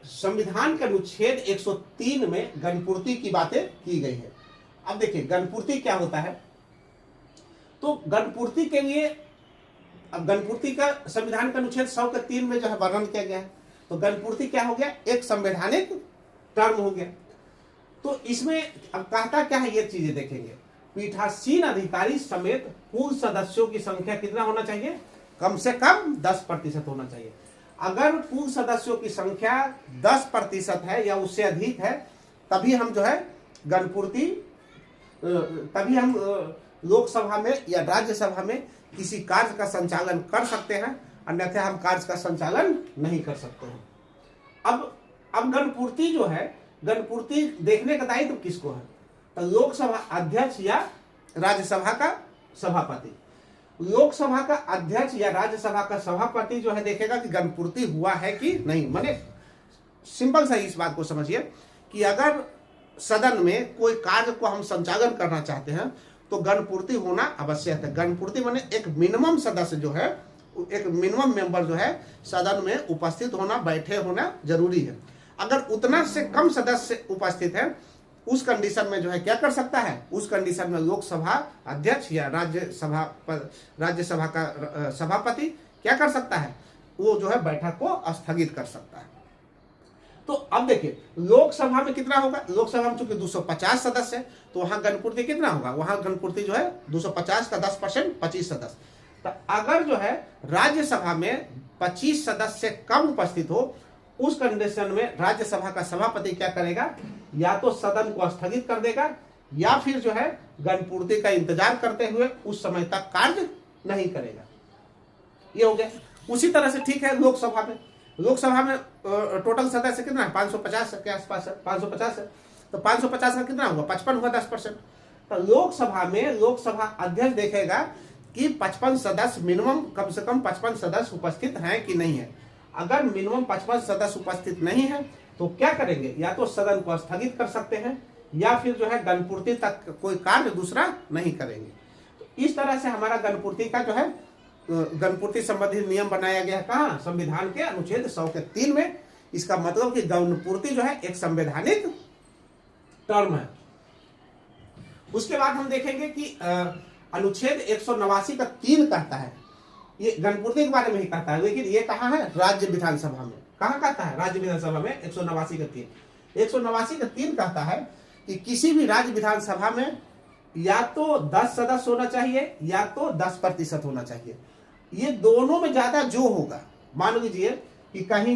संविधान के अनुच्छेद 103 में गणपूर्ति की बातें की गई है। अब देखिए गणपूर्ति क्या होता है। तो गणपूर्ति के लिए अब गणपूर्ति का संविधान का अनुच्छेद 103 में जो है वर्णन किया गया है। तो गणपूर्ति क्या हो गया, एक संवैधानिक टर्म हो गया। तो इसमें अब कहता क्या है ये चीजें देखेंगे। पीठासीन अधिकारी समेत कुल सदस्यों की संख्या कितना होना चाहिए, कम से कम 10% होना चाहिए। अगर कुल सदस्यों की संख्या 10% है या उससे अधिक है तभी हम जो है गणपूर्ति तभी हम लोकसभा में या राज्यसभा में किसी कार्य का संचालन कर सकते हैं, अन्यथा हम कार्य का संचालन नहीं कर सकते हैं। अब गणपूर्ति जो है, गणपूर्ति देखने का दायित्व किसको है, तो लोकसभा अध्यक्ष या राज्यसभा का सभापति। लोकसभा का अध्यक्ष या राज्यसभा का सभापति जो है देखेगा कि गणपूर्ति हुआ है कि नहीं। माने सिंपल सा इस बात को समझिए कि अगर सदन में कोई कार्य को हम संचालन करना चाहते हैं तो गणपूर्ति होना आवश्यक है। गणपूर्ति माने एक मिनिमम सदस्य जो है, एक मिनिमम मेंबर जो है सदन में उपस्थित होना, बैठे होना जरूरी है। अगर उतना से कम सदस्य उपस्थित है उस कंडीशन में जो है क्या कर सकता है, उस कंडीशन में लोकसभा अध्यक्ष या राज्यसभा का सभापति क्या कर सकता है, वो जो है बैठक को स्थगित कर सकता है। तो अब देखिए लोकसभा में कितना होगा, लोकसभा में चूंकि 250 सदस्य है तो वहां गणपूर्ति कितना होगा, वहां गणपूर्ति जो है 250 का 10% 25 सदस्य। तो अगर जो है राज्यसभा में 25 सदस्य कम उपस्थित हो उस कंडीशन में राज्यसभा का सभापति क्या करेगा, या तो सदन को स्थगित कर देगा या फिर जो है गणपूर्ति का इंतजार करते हुए उस समय तक कार्य नहीं करेगा। ये हो गया। उसी तरह से ठीक है लोकसभा में टोटल सदस्य कितना है, 550 के आसपास है, 550 है। तो 550 का कितना होगा, 55 हुआ, 10%। तो लोकसभा में लोकसभा अध्यक्ष देखेगा कि 55 सदस्य मिनिमम, कम से कम 55 सदस्य उपस्थित हैं कि नहीं है। अगर मिनिमम 55 सदस्य उपस्थित नहीं है तो क्या करेंगे, या तो सदन को स्थगित कर सकते हैं या फिर जो है गणपूर्ति तक कोई कार्य दूसरा नहीं करेंगे। तो इस तरह से हमारा गणपूर्ति का जो है गणपूर्ति संबंधी नियम बनाया गया है कहाँ, संविधान के अनुच्छेद 103 में। इसका मतलब कि गणपूर्ति जो है एक संवैधानिक टर्म है। उसके बाद हम देखेंगे कि अनुच्छेद 189 का 3 कहता है, ये गणपूर्ति के बारे में ही कहता है, लेकिन ये कहाँ है, राज्य विधानसभा में। कहाँ कहता है, राज्य विधानसभा में 189 का 3। 189 का 3 कहता है कि किसी भी राज्य विधानसभा में या तो 10 सदस्य होना चाहिए या तो 10% होना चाहिए। ये दोनों में ज्यादा जो होगा, मान लीजिए कि कहीं